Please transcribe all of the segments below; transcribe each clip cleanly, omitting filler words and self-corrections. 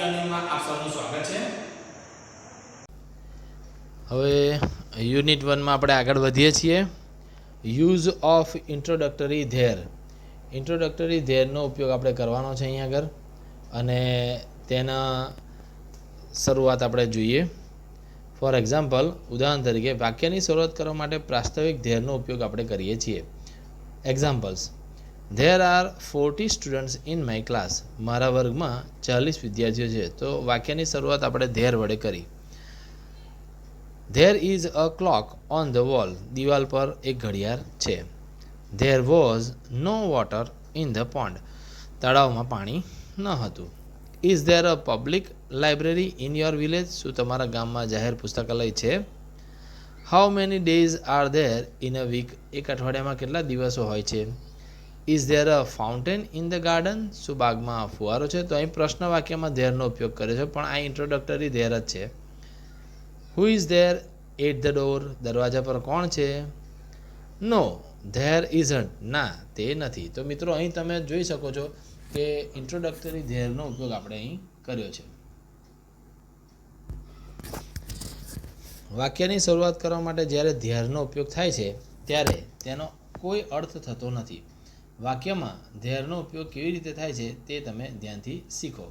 લર્નિંગમાં આપ સૌનું સ્વાગત છે। હવે યુનિટ 1 માં આપણે આગળ વધીએ છીએ। Use of introductory there. Introductory ધેરનો ઉપયોગ આપણે કરવાનો છે અહીં આગળ, અને તેના શરૂઆત આપણે જોઈએ। ફોર એક્ઝામ્પલ, ઉદાહરણ તરીકે વાક્યની શરૂઆત કરવા માટે પ્રાસ્તવિક ધેરનો ઉપયોગ આપણે કરીએ છીએ। Examples: there are 40 students in my class. મારા વર્ગમાં 40 વિદ્યાર્થીઓ છે। તો વાક્યની શરૂઆત આપણે ધેર વડે કરી। There is a clock on the wall. દિવાલ પર એક ઘડિયાળ છે। There was no water in the pond. તળાવમાં પાણી ન હતું। Is there a public library in your village. શું તમારા ગામમાં જાહેર પુસ્તકાલય છે? How many days are there in a week. એક અઠવાડિયામાં કેટલા દિવસો હોય છે? Is there a fountain in the garden. શું બાગમાં ફુવારો છે? તો અહીં પ્રશ્ન વાક્યમાં ધેરનો ઉપયોગ કર્યો છે, પણ આ ઇન્ટ્રોડક્ટરી ધેર જ છે। Who is there at the door. દરવાજા પર કોણ છે? No there isn't. ના, તે નથી। તો મિત્રો, અહીં તમે જોઈ શકો છો કે ઇન્ટ્રોડક્ટરી ધેરનો ઉપયોગ આપણે અહીં કર્યો છે। વાક્યની શરૂઆત કરવા માટે જ્યારે ધેરનો ઉપયોગ થાય છે ત્યારે તેનો કોઈ અર્થ થતો નથી। વાક્યમાં ધેરનો ઉપયોગ કેવી રીતે થાય છે તે તમે ધ્યાનથી શીખો।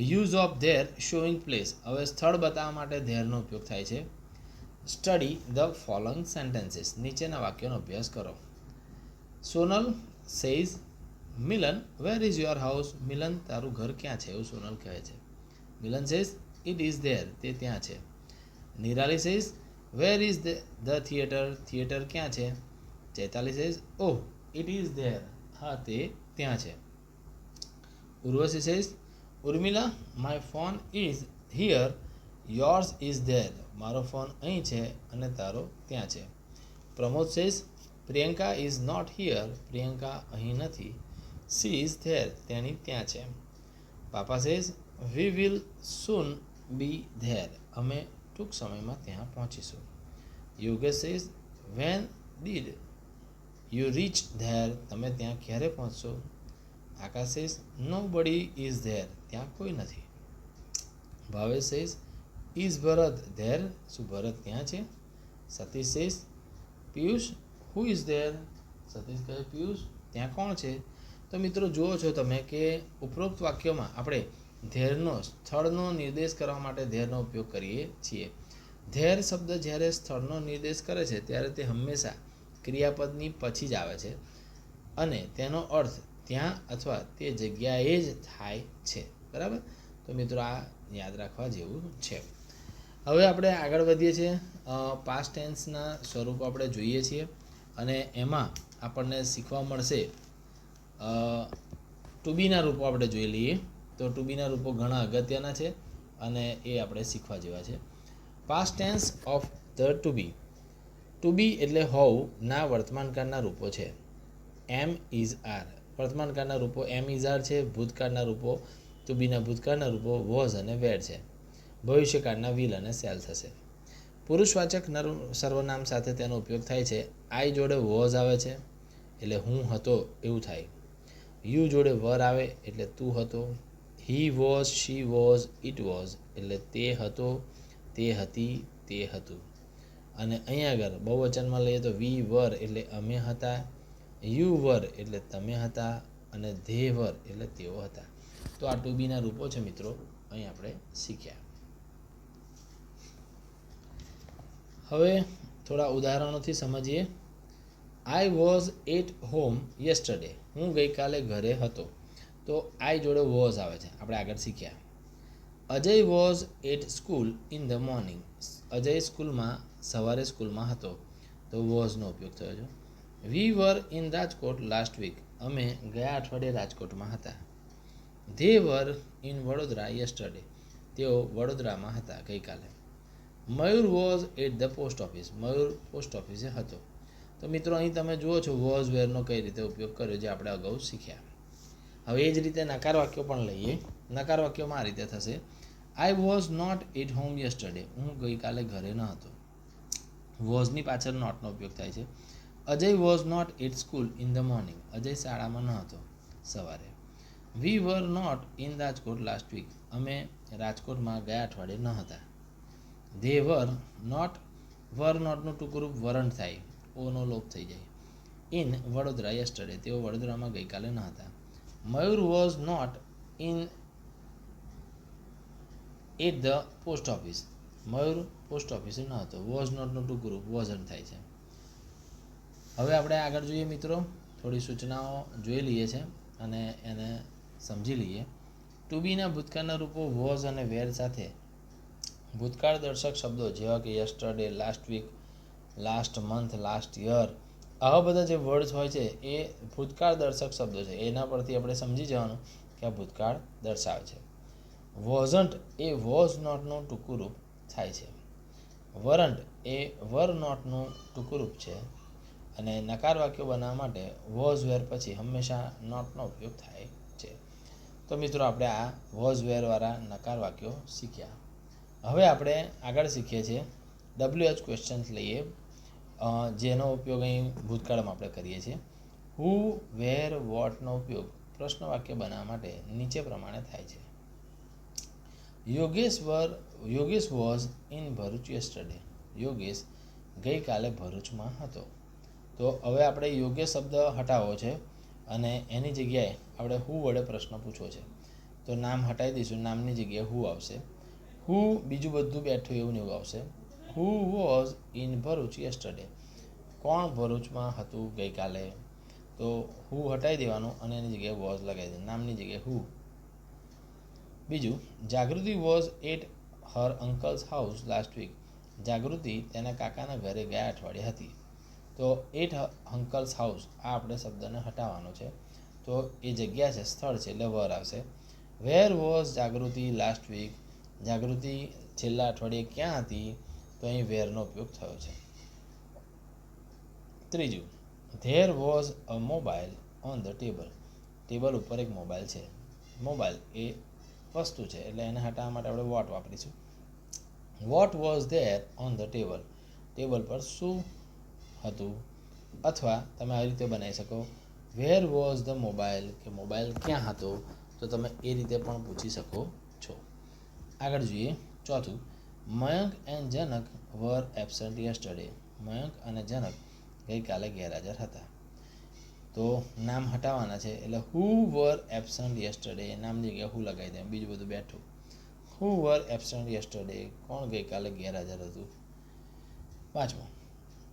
Use of there showing place. હવે સ્થળ બતાવવા માટે ધેરનો ઉપયોગ થાય છે। Study the following sentences. નીચેના વાક્યોનો અભ્યાસ કરો। Sonal says Milan where is your house. Milan, તારું ઘર ક્યાં છે? એવું સોનલ કહે છે। Milan says it is there. તે ત્યાં છે। Nirali says where is the theatre. Theatre ક્યાં છે? Chaitali says oh it is there. હા, તે ત્યાં છે। Urvashi says Urmila my phone is here yours is there. મારો ફોન અહીં છે અને તારો ત્યાં છે। Pramod says Priyanka is not here. Priyanka અહીં નથી। She is there. તેણી ત્યાં છે। Papa says we will soon be there. અમે ટૂંક સમયમાં ત્યાં પહોંચીશું। Yogesh says when did you reach there. તમે ત્યાં ક્યારે પહોંચશો? આકાશ સેઝ નો બડી ઇઝ ધેર। ત્યાં કોઈ નથી। Bhavesh says is Bharat there. શું ભરત ત્યાં છે? Satish says Piyush who is there. Satish કહે પિયુષ ત્યાં કોણ છે? તો મિત્રો, જુઓ છો તમે કે ઉપરોક્ત વાક્યોમાં આપણે ધેરનો, સ્થળનો નિર્દેશ કરવા માટે ધેરનો ઉપયોગ કરીએ છીએ। ધેર શબ્દ જ્યારે સ્થળનો નિર્દેશ કરે છે ત્યારે તે હંમેશા ક્રિયાપદની પછી જ આવે છે અને તેનો અર્થ ત્યાં અથવા તે જગ્યાએ જ થાય છે। બરાબર? તો મિત્રો, આ યાદ રાખવા જેવું છે। હવે આપણે આગળ વધીએ છીએ। પાસ્ટ ટેન્સના સ્વરૂપો આપણે જોઈએ છીએ અને એમાં આપણને શીખવા મળશે ટુ બીના રૂપો આપણે જોઈ લઈએ। તો ટુ બીના રૂપો ઘણા અગત્યના છે અને એ આપણે શીખવા જેવા છે। Past tense of the to be. To be એટલે હોવું ના વર્તમાનકાળના રૂપો છે। એમ ઇઝ આર વર્તમાનકાળના રૂપો એમ ઇઝ આર છે। ભૂતકાળના રૂપો ટુ બીના ભૂતકાળના રૂપો વોઝ અને વેર છે। ભવિષ્યકાળના વિલ અને સેલ થશે। પુરુષવાચક સર્વનામ સાથે તેનો ઉપયોગ થાય છે। આઈ જોડે વોઝ આવે છે એટલે હું હતો એવું થાય। યુ જોડે વર આવે એટલે તું હતો। He was, she was, it was એટલે તે હતો, તે હતી, તે હતું। અને અહીંયા આગળ બહુવચનમાં લઈએ તો વી વર એટલે અમે હતા, યુ વર એટલે તમે હતા અને ધે વર એટલે તેઓ હતા। તો આ ટુ બીના રૂપો છે મિત્રો, અહીં આપણે શીખ્યા। હવે થોડા ઉદાહરણોથી સમજીએ। I was at home yesterday. હું ગઈકાલે ઘરે હતો। તો આઈ જોડે વોઝ આવે છે, આપણે આગળ શીખ્યા। Ajay was at school in the morning. Ajay સવારે સ્કૂલમાં હતો, તો વોઝનો ઉપયોગ થયો છે। We were in Rajkot last week. અમે ગયા અઠવાડિયે રાજકોટમાં હતા। They were in Vadodara yesterday. તેઓ વડોદરામાં હતા ગઈકાલે। Mayur was at the post office. Mayur post ઓફિસે હતો। તો મિત્રો, અહીં તમે જુઓ છો વોઝ વેરનો કઈ રીતે ઉપયોગ કર્યો, જે આપણે અગાઉ શીખ્યા। હવે એ જ રીતે નકાર વાક્યો પણ લઈએ। નકાર વાક્યોમાં આ રીતે થશે: I was not at home yesterday. હું ગઈકાલે ઘરે ન હતો। વોઝની પાછળ નોટનો ઉપયોગ થાય છે। Ajay was not at school in the morning. Ajay શાળામાં ન હતો સવારે। We were not in Rajkot last week. અમે રાજકોટમાં ગયા અઠવાડિયે ન હતા. ધે વર નોટનું ટૂંકું વરંટ થાય, ઓનો લોપ થઈ જાય. ઇન વડોદરા યસ્ટરડે, તેઓ વડોદરામાં ગઈકાલે ન હતા. Mayur was not in at the post office. Mayur post ઓફિસે ન હતો. વોઝ નોટનું ટૂંકું વોઝન્ટ થાય છે. હવે આપણે આગળ જોઈએ મિત્રો, થોડી સૂચનાઓ જોઈ લઈએ છે અને એને સમજી લઈએ. ટુ બીના ભૂતકાળના રૂપો વોઝ અને વેર સાથે ભૂતકાળ દર્શક શબ્દો જેવા કે yesterday, last week, last month, last year, આવા બધા જે વર્ડ્સ હોય છે એ ભૂતકાળ દર્શક શબ્દો છે. એના પરથી આપણે સમજી જવાનું કે આ ભૂતકાળ દર્શાવે છે. વોઝન્ટ એ વોઝ નોટનું ટૂંકું રૂપ થાય છે. વરન્ટ એ વર નોટનું ટૂંકું રૂપ છે. અને નકાર વાક્યો બનાવવા માટે વોઝ વેર પછી હંમેશા નોટનો ઉપયોગ થાય છે. તો મિત્રો આપણે આ વોઝ વેરવાળા નકાર વાક્યો શીખ્યા. હવે આપણે આગળ શીખીએ છીએ WH ક્વેશ્ચન્સ લઈએ, જેનો ઉપયોગ અહીં ભૂતકાળમાં આપણે કરીએ છીએ. હુ, વેર, વોટનો ઉપયોગ પ્રશ્ન વાક્ય બનાવવા માટે નીચે પ્રમાણે થાય છે. Yogesh was in Bharuch yesterday. Yogesh ગઈકાલે ભરૂચમાં હતો. તો હવે આપણે યોગ્ય શબ્દ હટાવવો છે અને એની જગ્યાએ આપણે હુ વડે પ્રશ્ન પૂછવો છે. તો નામ હટાવી દઈશું, નામની જગ્યાએ હુ આવશે. હુ બીજું બધું બેઠું એવું ને એવું આવશે. Who was in Bharuch yesterday. કોણ ભરૂચમાં હતું ગઈકાલે? તો હુ હટાવી દેવાનું અને એની જગ્યાએ વોઝ લગાવી દેવાનું, નામની જગ્યાએ હુ. બીજું, Jagruti was at her uncle's house last week. Jagruti તેના કાકાના ઘરે ગયા અઠવાડિયે હતી. તો એટ અંકલ્સ હાઉસ, આ આપણે શબ્દને હટાવવાનો છે. તો એ જગ્યા છે, સ્થળ છે, એટલે વર આવશે. Where was Jagruti last week. Jagruti છેલ્લા અઠવાડિયે ક્યાં હતી? તો અહીં વેરનો ઉપયોગ થયો છે. ત્રીજું, there was a mobile on the table. Table ઉપર એક મોબાઈલ છે. મોબાઈલ એ વસ્તુ છે એટલે એને હટાવવા માટે આપણે વોટ વાપરીશું. What was there on the table. Table પર શું હતું? અથવા તમે આવી રીતે બનાવી શકો, વેર વોઝ ધ મોબાઈલ, કે મોબાઈલ ક્યાં હતો? તો તમે એ રીતે પણ પૂછી શકો છો. આગળ જોઈએ ચોથું, Mayank and Janak were absent yesterday. Mayank અને જનક ગઈકાલે ગેરહાજર હતા. તો નામ હટાવવાના છે એટલે હુ વર એબસન્ટ યસ્ટરડે, નામની જગ્યાએ હુ લગાવી દે, બીજું બધું બેઠું. હુ વર એબસન્ટ યસ્ટરડે, કોણ ગઈકાલે ગેરહાજર હતું? પાંચમું,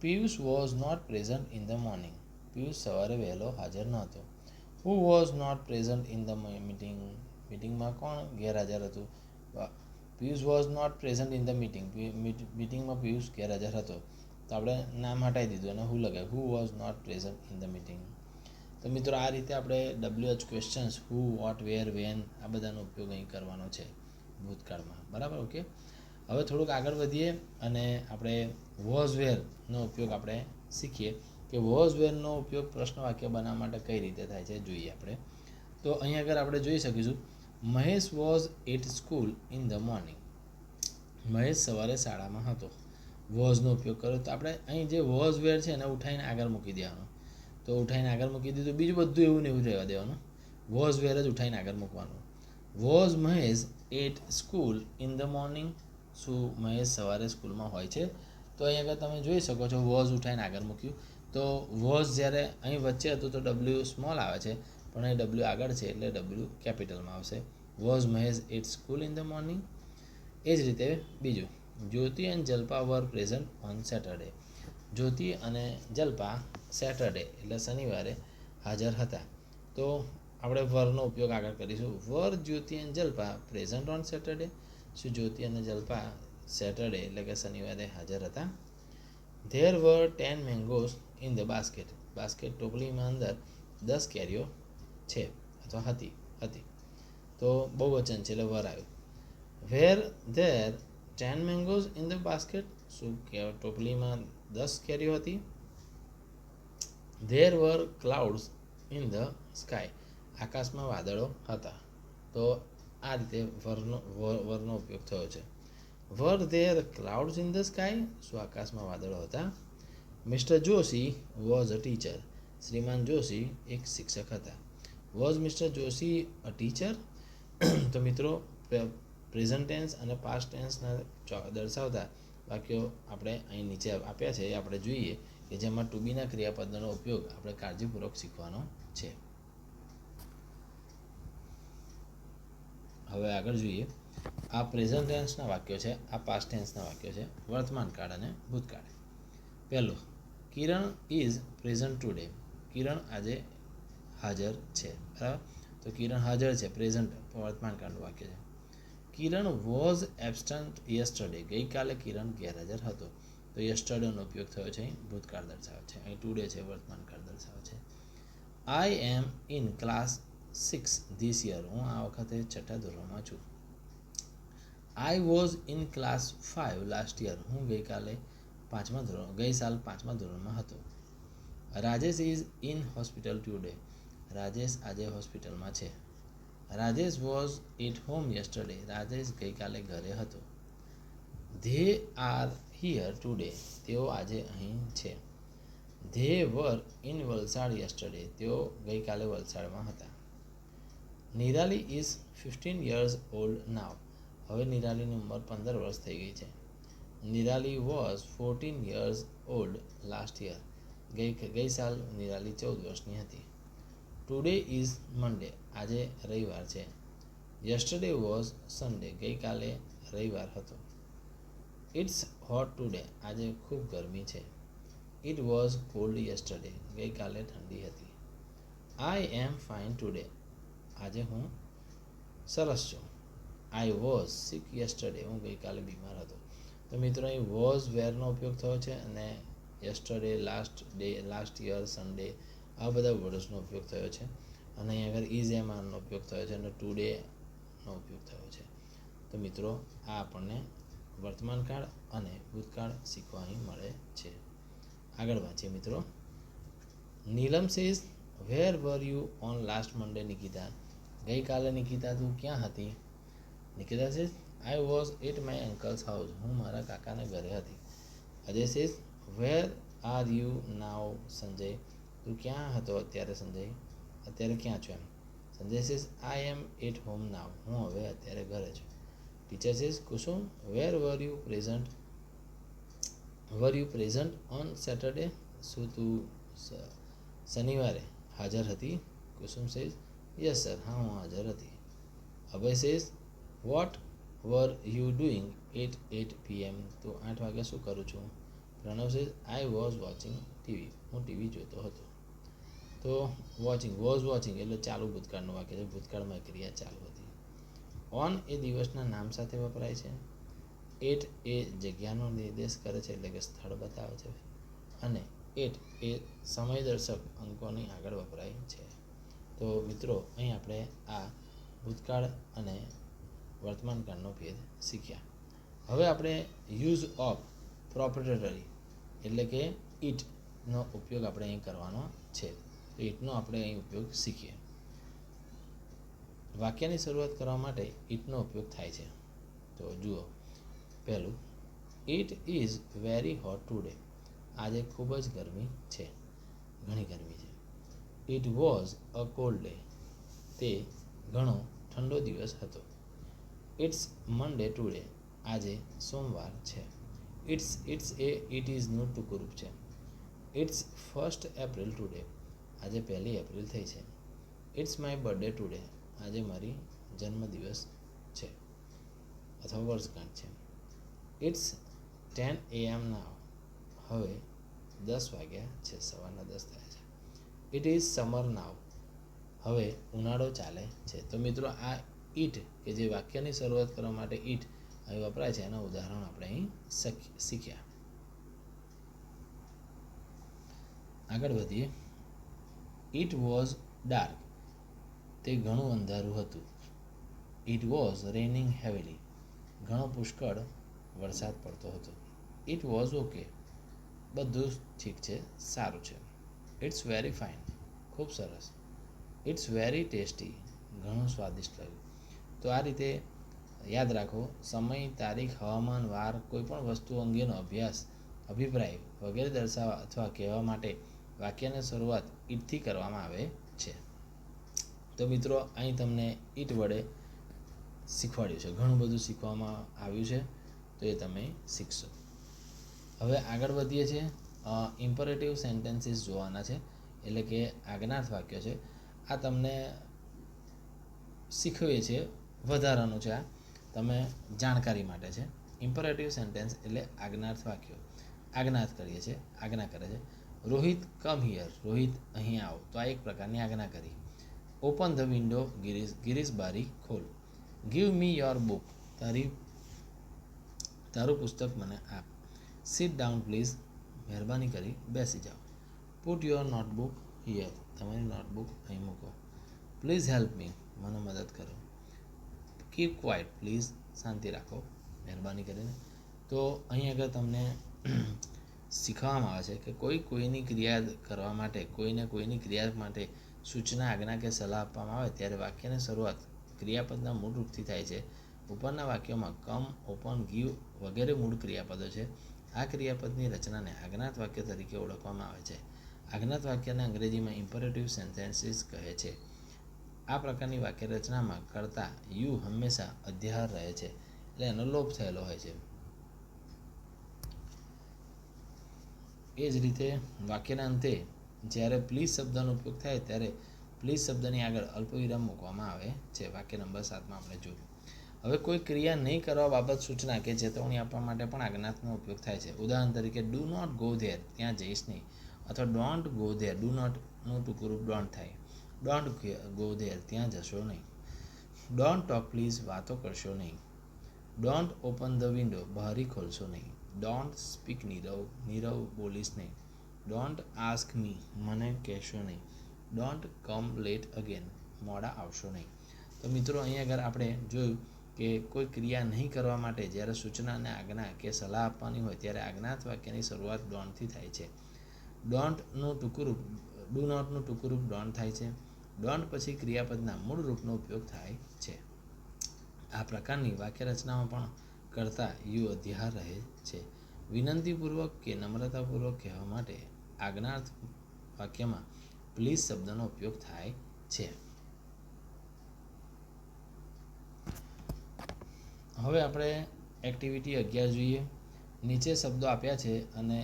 Piyush was not present in the morning. Piyush સવારે વહેલો હાજર ન હતો. Who was not present in the meeting. મીટિંગમાં કોણ ગેરહાજર હતું? Piyush was not present in the meeting. મીટિંગમાં પિયુષ ગેરહાજર હતો. તો આપણે નામ હટાવી દીધું અને હુ લગાવ્યું, who was not present in the meeting. તો મિત્રો આ રીતે આપણે WH questions who, what, where, when આ બધાનો ઉપયોગ અહીં કરવાનો છે ભૂતકાળમાં. બરાબર, ઓકે. હવે થોડુંક આગળ વધીએ અને આપણે વોઝ વેરનો ઉપયોગ આપણે શીખીએ કે વોઝ વેરનો ઉપયોગ પ્રશ્ન વાક્ય બનાવવા માટે કઈ રીતે થાય છે જોઈએ આપણે. તો અહીં આગળ આપણે જોઈ શકીશું, Mahesh was at school in the morning. Mahesh સવારે શાળામાં હતો. વોઝનો ઉપયોગ કર્યો તો આપણે અહીં જે વોઝ વેર છે એને ઉઠાવીને આગળ મૂકી દેવાનું. તો ઉઠાવીને આગળ મૂકી દીધું, બીજું બધું એવું ને એવું રહેવા દેવાનું. વોઝ વેર જ ઉઠાવીને આગળ મૂકવાનું. Was Mahesh at school in the morning. શું મહેશ સવારે સ્કૂલમાં હોય છે? તો અહીં આગળ તમે જોઈ શકો છો વોઝ ઉઠાવીને આગળ મૂક્યું. તો વોઝ જ્યારે અહીં વચ્ચે હતું તો W સ્મોલ આવે છે, પણ અહીં W આગળ છે એટલે W કેપિટલમાં આવશે. Was Mahesh at school in the morning. એ જ રીતે બીજું, Jyoti and Jalpa were present on Saturday. Jyoti અને જલ્પા સેટરડે એટલે શનિવારે હાજર હતા. તો આપણે વરનો ઉપયોગ આગળ કરીશું. Were Jyoti and Jalpa present on Saturday. શું જ્યોતિ અને જલ્પા સેટરડે એટલે કે શનિવારે હાજર હતા? There were 10 mangoes in the basket. Basket ટોપલીમાં અંદર 10 કેરીઓ છે અથવા હતી. તો બહુવચન છે એટલે વર આવ્યું. Were there 10 mangoes in the basket. શું કે ટોપલીમાં 10 કેરીઓ હતી? There were clouds in the sky. આકાશમાં વાદળો હતા. તો આ રીતે વરનો ઉપયોગ થયો છે. Were there clouds in the sky. શું આકાશમાં વાદળો હતા? Mister Joshi was a teacher. શ્રીમાન જોશી એક શિક્ષક હતા. Was mister Joshi a teacher? તો મિત્રો પ્રેઝન્ટ ટેન્સ અને પાસ્ટ ટેન્સના દર્શાવતા વાક્યો આપણે અહીં નીચે આપ્યા છે એ આપણે જોઈએ કે જેમાં ટુ બીના ક્રિયાપદનો ઉપયોગ આપણે કાળજીપૂર્વક શીખવાનો છે. હવે આગળ જોઈએ. આ પ્રેઝન્ટ ટેન્સના વાક્યો છે, આ પાસ્ટ ટેન્સના વાક્યો છે, વર્તમાન કાળ અને ભૂતકાળ. પહેલું, કિરણ ઇઝ પ્રેઝન્ટ ટુડે. કિરણ આજે હાજર છે. બરાબર, તો કિરણ હાજર છે, પ્રેઝન્ટ વર્તમાન કાળનું વાક્ય છે. કિરણ વોઝ એબસ્ટન્ટ યસ્ટરડે. ગઈકાલે કિરણ ગેરહાજર હતો. તો યસ્ટરડેનો ઉપયોગ થયો છે, અહીં ભૂતકાળ દર્શાવે છે. અહીં ટુડે છે, વર્તમાન કાળ દર્શાવે છે. I am in class 6 this year. હું આ વખતે 6ઠા ધોરણમાં છું. I was in class 5 last year. હું ગઈ સાલ 5મા ધોરણમાં હતો. Rajesh is in hospital today. Rajesh આજે હોસ્પિટલમાં છે. Rajesh was at home yesterday. Rajesh ગઈકાલે ઘરે હતો. They are here today. તેઓ આજે અહીં છે. They were in Valsad yesterday. તેઓ ગઈકાલે વલસાડમાં હતા. Nirali is 15 years old now. હવે નિરાલીની ઉંમર 15 વર્ષ થઈ ગઈ છે. Nirali was 14 years old last year. ગઈ સાલ નિરાલી 14 વર્ષની હતી. Today is Monday. આજે રવિવાર છે. Yesterday was Sunday. ગઈકાલે રવિવાર હતો. It's hot today. આજે ખૂબ ગરમી છે. It was cold yesterday. ગઈકાલે ઠંડી હતી. I am fine today. આજે હું સરસ છું. I was sick yesterday. હું ગઈકાલે બીમાર હતો. તો મિત્રો અહીં વોઝ વેરનો ઉપયોગ થયો છે અને yesterday, last day, last year, Sunday આ બધા વર્ડ્સનો ઉપયોગ થયો છે. અને અહીં આગળ ઇઝ એમ આરનો ઉપયોગ થયો છે અને ટુડેનો ઉપયોગ થયો છે. તો મિત્રો આ આપણને વર્તમાન કાળ અને ભૂતકાળ શીખવા અહીં મળે છે. આગળ વાંચીએ મિત્રો. Neelam says where were you on last Monday Nikita. ગઈકાલે નિકિતા તું ક્યાં હતી? Nikita says I was at my uncle's house. હું મારા કાકાના ઘરે હતી. Ajay says where are you now Sanjay. તું ક્યાં હતો અત્યારે સંજય? અત્યારે ક્યાં છો એમ. Sanjay says I am at home now. હું હવે અત્યારે ઘરે છું. Teacher says Kusum where were you present on Saturday. શું તું શનિવારે હાજર હતી? Kusum says yes sir. હા, હું હાજર હતી. Abhay says what were you doing at 8 PM. તો 8 વાગે શું કરું છું? Pranav says I was watching TV. હું ટીવી જોતો હતો. તો વોઝ વોચિંગ એટલે ચાલુ ભૂતકાળનું વાક્ય છે. ભૂતકાળમાં ક્રિયા ચાલુ હતી. ઓન એ દિવસના નામ સાથે વપરાય છે. એટ એ જગ્યાનો નિર્દેશ કરે છે એટલે કે સ્થળ બતાવે છે. અને એટ એ સમયદર્શક અંકોની આગળ વપરાય છે. તો મિત્રો અહીં આપણે આ ભૂતકાળ અને વર્તમાન કાળનો ભેદ શીખ્યા. હવે આપણે યુઝ ઓફ પ્રોપ્રિએટરી એટલે કે ઇટનો ઉપયોગ આપણે અહીં કરવાનો છે. તો ઇટનો આપણે અહીં ઉપયોગ શીખીએ. વાક્યની શરૂઆત કરવા માટે ઇટનો ઉપયોગ થાય છે. તો જુઓ. પહેલું, it is very hot today. આજે ખૂબ જ ગરમી છે, ઘણી ગરમી છે. It was a cold day. તે ઘણો ઠંડો દિવસ હતો. It's Monday today. આજે સોમવાર છે. ઇટ ઇઝનું ટૂંકું રૂપ છે. It's 1st April today. આજે 1 એપ્રિલ થઈ છે. It's my birthday today. આજે મારી જન્મદિવસ છે અથવા વર્ષગાંઠ છે. It's 10 AM now. હવે 10 વાગ્યા છે, સવારના 10 થયા છે. ઇટ ઇઝ સમર નાવ. હવે ઉનાળો ચાલે છે. તો મિત્રો આ ઇટ કે જે વાક્યની શરૂઆત કરવા માટે ઇટ અહીં વપરાય છે એના ઉદાહરણ આપણે અહીં શીખ્યા. આગળ વધીએ. It was dark. તે ઘણું અંધારું હતું. It was raining heavily. ઘણો પુષ્કળ વરસાદ પડતો હતો. It was okay. બધું ઠીક છે, સારું છે. It's very fine. ખૂબ સરસ. It's very tasty. ઘણું સ્વાદિષ્ટ લાગ્યું. તો આ રીતે યાદ રાખો, સમય, તારીખ, હવામાન, વાર, કોઈ પણ વસ્તુ અંગેનો અભ્યાસ, અભિપ્રાય વગેરે દર્શાવવા અથવા કહેવા માટે વાક્યની શરૂઆત ઇટથી કરવામાં આવે છે. તો મિત્રો અહીં તમને ઇટ વડે શીખવાડ્યું છે, ઘણું બધું શીખવામાં આવ્યું છે, તો એ તમે શીખશો. હવે આગળ વધીએ છીએ. ઇમ્પરેટિવ સેન્ટેન્સીસ જોવાના છે, એટલે કે આજ્ઞાર્થ વાક્ય છે. આ તમને શીખવીએ છીએ, વધારાનું છે. આ તમે જાણકારી માટે છે. ઇમ્પરેટિવ સેન્ટેન્સ એટલે આજ્ઞાર્થ વાક્યો. આજ્ઞાર્થ કરીએ છીએ, આજ્ઞા કરે છે. રોહિત કમ હિયર, રોહિત અહીં આવો, તો આ એક પ્રકારની આજ્ઞા કરી. Open the window, Girish, Girish બારી ખોલ. ગીવ મી યોર બુક, તારું પુસ્તક મને આપ. સિટ ડાઉન પ્લીઝ, મહેરબાની કરી બેસી જાઓ. પુટ યોર નોટબુક હિયર, તમારી નોટબુક અહીં મૂકો. પ્લીઝ હેલ્પ મી, મને મદદ કરો. કીપ ક્વાઇટ પ્લીઝ, શાંતિ રાખો મહેરબાની કરીને. તો અહીં આગળ તમને શીખવામાં આવે છે કે કોઈની ક્રિયા કરવા માટે, કોઈની ક્રિયા માટે સૂચના, આજ્ઞા કે સલાહ આપવામાં આવે ત્યારે વાક્યની શરૂઆત ક્રિયાપદના મૂળ રૂપથી થાય છે. ઉપરના વાક્યોમાં કમ, ઓપન, ગીવ વગેરે મૂળ ક્રિયાપદો છે. આ ક્રિયાપદની રચનાને આજ્ઞાર્થ વાક્ય તરીકે ઓળખવામાં આવે છે. આજ્ઞાર્થ વાક્યને અંગ્રેજીમાં ઇમ્પરેટિવ સેન્ટેન્સીસ કહે છે. આ પ્રકારની વાક્ય રચનામાં કર્તા યુ હંમેશા અધ્યાહાર રહે છે, એટલે એનો લોપ થયેલો હોય છે. એ જ રીતે વાક્યના અંતે જ્યારે પ્લીઝ શબ્દનો ઉપયોગ થાય ત્યારે પ્લીઝ શબ્દની આગળ અલ્પવિરામ મૂકવામાં આવે છે. વાક્ય નંબર 7માં આપણે જોયું. હવે કોઈ ક્રિયા નહીં કરવા બાબત સૂચના કે ચેતવણી આપવા માટે પણ આજ્ઞાર્થનો ઉપયોગ થાય છે. ઉદાહરણ તરીકે ડુ નોટ ગો ધેર, ત્યાં જઈશ નહીં, અથવા ડોન્ટ ગો ધેર, ડુ નોટનું ટૂંકું ડોન્ટ થાય. ડોન્ટ ગો ધેર, ત્યાં જશો નહીં. ડોન્ટ ટોક પ્લીઝ, વાતો કરશો નહીં. ડોન્ટ ઓપન ધ વિન્ડો, બારી ખોલશો નહીં. ડોન્ટ સ્પીક નીરવ, નીરવ બોલીશ નહીં. ડોન્ટ આસ્ક મી, મને કહેશો નહીં. ડોન્ટ કમ લેટ અગેન, મોડા આવશો નહીં. તો મિત્રો અહીં આગળ આપણે જોયું કે કોઈ ક્રિયા નહીં કરવા માટે જ્યારે સૂચના અને આજ્ઞા કે સલાહ આપવાની હોય ત્યારે આજ્ઞાર્થ વાક્યની શરૂઆત ડોન્ટથી થાય છે. ડોન્ટનું ટૂંકું રૂપ, ડુ નોટનું ટૂંકું રૂપ ડોન્ટ થાય છે. ડોન્ટ પછી ક્રિયાપદના મૂળ રૂપનો ઉપયોગ થાય છે. આ પ્રકારની વાક્ય રચનામાં પણ કર્તા યુ અધ્યાહાર રહે છે. વિનંતીપૂર્વક કે નમ્રતાપૂર્વક કહેવા માટે આજ્ઞાર્થ વાક્યમાં પ્લીઝ શબ્દનો ઉપયોગ થાય છે. હવે આપણે એક્ટિવિટી 11 જોઈએ. નીચે શબ્દો આપ્યા છે અને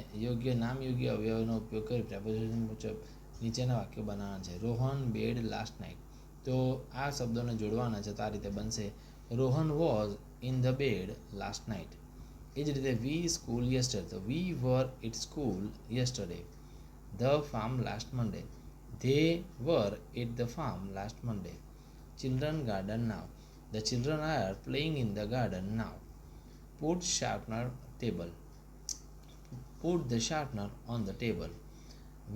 નામયોગ્ય અવયવનો ઉપયોગ કરી પ્રેપોઝિશન મુજબ નીચેના વાક્યો બનાવવાના છે. રોહન બેડ લાસ્ટ નાઇટ, તો આ શબ્દોને જોડવાના છે. તો આ રીતે બનશે, Rohan was in the bed last night. એ જ રીતે વી સ્કૂલ યસ્ટરડે, તો we were at school yesterday. The farm last Monday, they were at the farm last Monday. Children garden now, the children are playing in the garden now. Put sharpener table, put the sharpener on the table.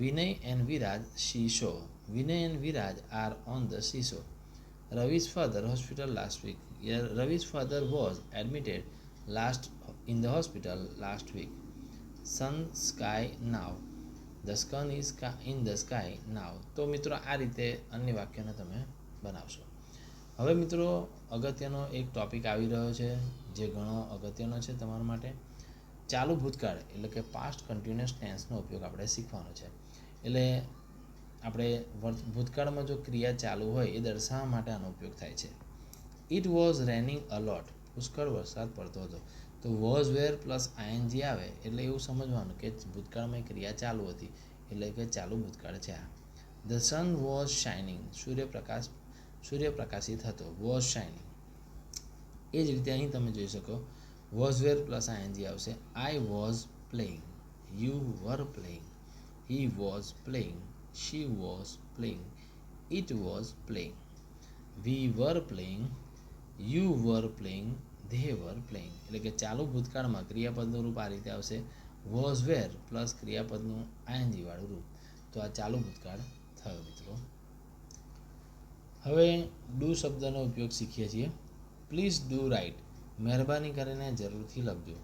Vinay and Viraj seesaw, Vinay and Viraj are on the seesaw. રવિ's father hospital last week, રવિ's father was admitted in the hospital last week. Sun sky now, the sun is in the sky now. તો મિત્રો આ રીતે અન્ય વાક્યને તમે બનાવશો. હવે મિત્રો અગત્યનો એક ટોપિક આવી રહ્યો છે જે ઘણો અગત્યનો છે તમારા માટે. ચાલુ ભૂતકાળ એટલે કે પાસ્ટ કન્ટિન્યુઅસ ટેન્સનો ઉપયોગ આપણે શીખવાનો છે. એટલે આપણે ભૂતકાળમાં જો ક્રિયા ચાલુ હોય એ દર્શાવવા માટે આનો ઉપયોગ થાય છે. ઇટ વોઝ રેનિંગ અ લોટ, પુષ્કળ વરસાદ પડતો હતો. તો વોઝ વેર પ્લસ આઈએનજી આવે એટલે એવું સમજવાનું કે ભૂતકાળમાં ક્રિયા ચાલુ હતી, એટલે કે ચાલુ ભૂતકાળ છે આ. ધ સન વોઝ શાઇનિંગ, સૂર્ય પ્રકાશિત હતો. Was shining. એ જ રીતે અહીં તમે જોઈ શકો વોઝ વેર પ્લસ આઈએનજી આવશે. I was playing, you var playing, he was playing, she was playing, it was playing, we were playing, you were playing, they were playing. એટલે કે ચાલુ ભૂતકાળમાં ક્રિયાપદનું રૂપ આ રીતે આવશે, was were પ્લસ ક્રિયાપદનું આઈએનજી વાળું રૂપ. તો આ ચાલુ ભૂતકાળ થયો મિત્રો. હવે ડુ શબ્દનો ઉપયોગ શીખીએ છીએ. પ્લીઝ ડુ રાઇટ, મહેરબાની કરીને જરૂરથી લખજો.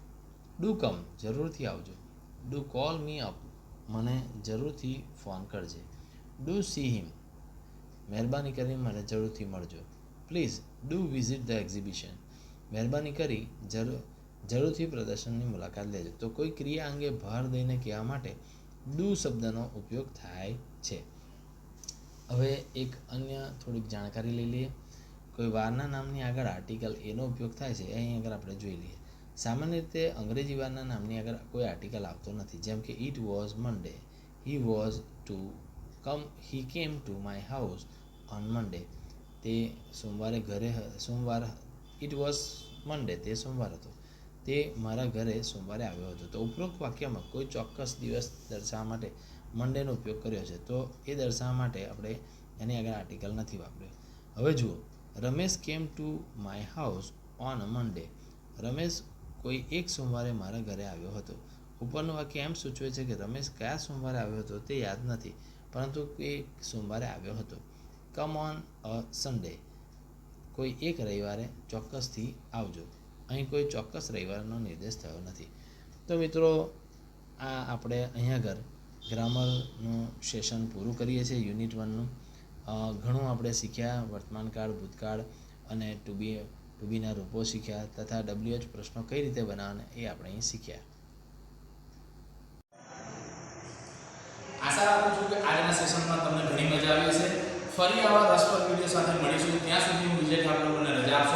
ડુ કમ, જરૂરથી આવજો. ડુ કોલ મી અપ, મને જરૂરથી ફોન કરજે. ડુ સી હિમ, મહેરબાની કરીને મને જરૂરથી મળજો. Please do visit the exhibition, મહેરબાની કરી જરૂરથી પ્રદર્શનની મુલાકાત લેજો. તો કોઈ ક્રિયા અંગે ભાર દઈને કહેવા માટે ડુ શબ્દનો ઉપયોગ થાય છે. હવે એક અન્ય થોડીક જાણકારી લઈ લઈએ. કોઈ વારના નામની આગળ આર્ટિકલ એનો ઉપયોગ થાય છે એ અહીં આગળ આપણે જોઈ લઈએ. સામાન્ય રીતે અંગ્રેજી વારના નામની આગળ કોઈ આર્ટિકલ આવતો નથી. જેમ કે it was Monday, he came to my house on Monday. તે સોમવારે સોમવાર, ઇટ વોઝ મન્ડે, તે સોમવાર હતો, તે મારા ઘરે સોમવારે આવ્યો હતો. તો ઉપરોક્ત વાક્યમાં કોઈ ચોક્કસ દિવસ દર્શાવવા માટે મન્ડેનો ઉપયોગ કર્યો છે, તો એ દર્શાવવા માટે આપણે એની આગળ આર્ટિકલ નથી વાપર્યો. હવે જુઓ, Ramesh came to my house on a Monday. Ramesh કોઈ એક સોમવારે મારા ઘરે આવ્યો હતો. ઉપરનું વાક્ય એમ સૂચવે છે કે રમેશ કયા સોમવારે આવ્યો હતો તે યાદ નથી, પરંતુ એ સોમવારે આવ્યો હતો. કમ ઓન અ સન્ડે, કોઈ એક રવિવારે ચોક્કસથી આવજો. અહીં કોઈ ચોક્કસ રવિવારનો નિર્દેશ થયો નથી. તો મિત્રો, આ આપણે અહીંયા આગળ ગ્રામરનું સેશન પૂરું કરીએ છીએ, યુનિટ 1નું. ઘણું આપણે શીખ્યા, વર્તમાનકાળ, ભૂતકાળ અને ટુ બીના રૂપો શીખ્યા, તથા WH પ્રશ્નો કઈ રીતે બનાવવાના એ આપણે અહીં શીખ્યા. આશા રાખું છું કે આજના સેશનમાં તમને ઘણી મજા આવી હશે. ફરી આવા રસપ્રદ વિડીયો સાથે મળીશું. ત્યાં સુધી હું વિજય ઠાકોરને રજા આપશો.